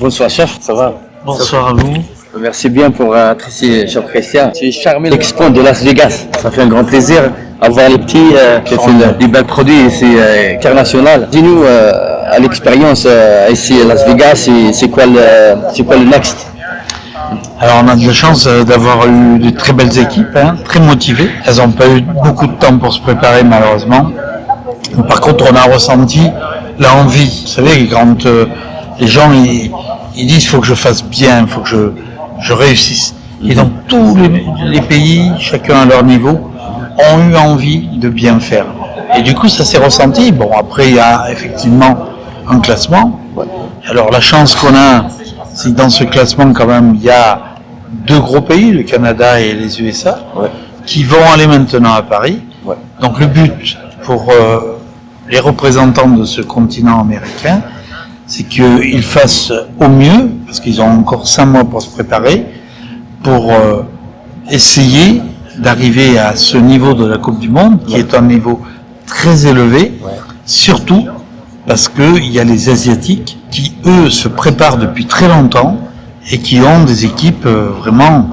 Bonsoir chef, ça va? Bonsoir à vous. Merci bien pour être ici, chef Christian. Je suis charmé de l'expo de Las Vegas. Ça fait un grand plaisir à voir les petits qui font des belles produits ici international. Dis-nous à l'expérience ici à Las Vegas, c'est quoi le next? Alors on a de la chance d'avoir eu de très belles équipes, très motivées. Elles n'ont pas eu beaucoup de temps pour se préparer malheureusement. Par contre on a ressenti l'envie. Vous savez, quand les gens ils disent faut que je fasse bien, faut que je réussisse. Et donc tous les pays, chacun à leur niveau, ont eu envie de bien faire. Et du coup ça s'est ressenti. Bon, après il y a effectivement un classement. Alors la chance qu'on a, c'est que dans ce classement quand même il y a deux gros pays, le Canada et les USA, qui vont aller maintenant à Paris. Donc le but pour les représentants de ce continent américain, c'est qu'ils fassent au mieux, parce qu'ils ont encore 5 mois pour se préparer, pour essayer d'arriver à ce niveau de la Coupe du Monde, qui est un niveau très élevé, surtout parce qu'il y a les Asiatiques qui, eux, se préparent depuis très longtemps et qui ont des équipes vraiment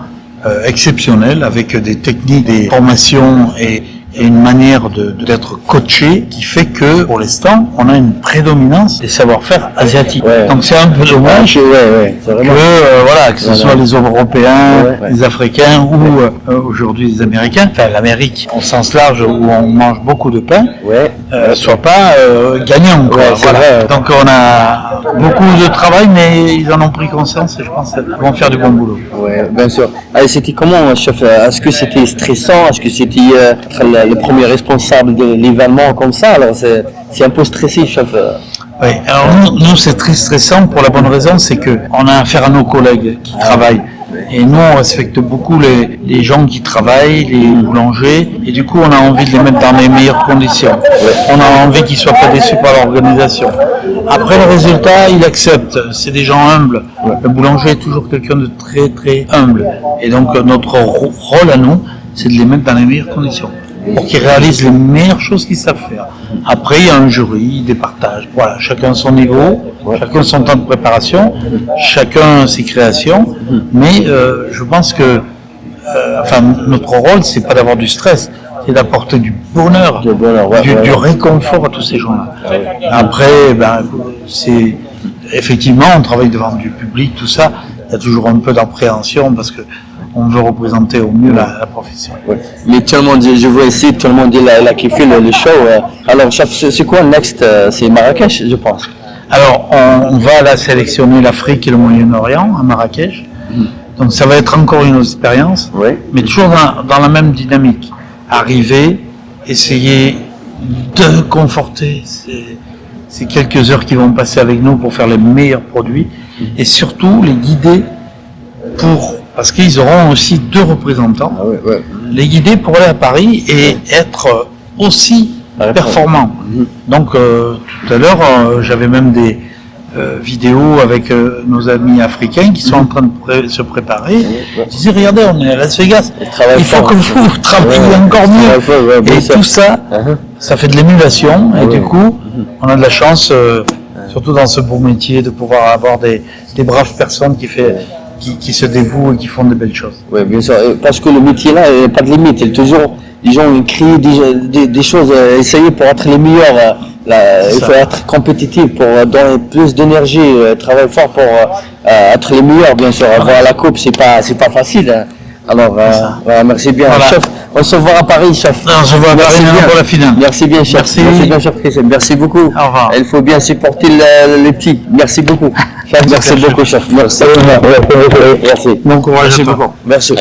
exceptionnelles, avec des techniques, des formations et une manière d'être coaché qui fait que, pour l'instant, on a une prédominance des savoir-faire asiatiques. Donc c'est un peu dommage que ce soit les Européens, les Africains ou aujourd'hui les Américains, enfin l'Amérique au sens large où on mange beaucoup de pain, soit pas gagnant. Donc on a beaucoup de travail, mais ils en ont pris conscience et je pense qu'ils vont faire du bon boulot. Oui, bien sûr. Allez, c'était comment, chef? Est-ce que c'était stressant? Est-ce que c'était le premier responsable de l'événement comme ça? Alors c'est un peu stressé, chef. Oui, alors nous c'est très stressant pour la bonne raison, c'est que on a affaire à nos collègues qui travaillent. Et nous, on respecte beaucoup les gens qui travaillent, les boulangers, et du coup, on a envie de les mettre dans les meilleures conditions. On a envie qu'ils ne soient pas déçus par l'organisation. Après, le résultat, ils acceptent. C'est des gens humbles. Le boulanger est toujours quelqu'un de très, très humble. Et donc, notre rôle à nous, c'est de les mettre dans les meilleures conditions, pour qu'ils réalisent les meilleures choses qu'ils savent faire. Après, il y a un jury, des partages. Voilà, chacun son niveau, chacun son temps de préparation, chacun ses créations. Mais je pense que notre rôle, c'est pas d'avoir du stress, c'est d'apporter du bonheur, du réconfort à tous ces gens-là. Après, c'est effectivement, on travaille devant du public, tout ça. Il y a toujours un peu d'appréhension parce que on veut représenter au mieux la profession. Mais tout le monde, je vois ici, tout le monde là qui fait le show. Alors, chef, c'est quoi le next? C'est Marrakech, je pense. Alors, on va là sélectionner l'Afrique et le Moyen-Orient à Marrakech. Donc, ça va être encore une expérience, mais toujours dans la même dynamique. Arriver, essayer de conforter ces quelques heures qui vont passer avec nous pour faire les meilleurs produits et surtout les guider parce qu'ils auront aussi 2 représentants, les guider pour aller à Paris et être aussi performants. Donc tout à l'heure, j'avais même des vidéos avec nos amis africains qui sont en train de se préparer. Je disais, regardez, on est à Las Vegas, il faut que vous travaillez encore mieux. Et tout ça, ça fait de l'émulation et du coup, on a de la chance, surtout dans ce beau métier, de pouvoir avoir des braves personnes qui se dévouent et qui font de belles choses. Oui, bien sûr, parce que le métier là, il n'y a pas de limite. Il y a toujours des gens qui créent des choses, essayer pour être les meilleurs. Il faut être compétitif pour donner plus d'énergie, travailler fort pour être les meilleurs, bien sûr. Avoir la coupe, c'est pas facile. Alors, merci bien, chef. On se voit à Paris, chef. On se voit à Paris pour la finale. Merci bien, chef. Merci bien, chef Christian. Merci beaucoup. Au revoir. Il faut bien supporter les petits. Merci beaucoup. Merci beaucoup, chef. Merci. Bon courage à toi. Merci.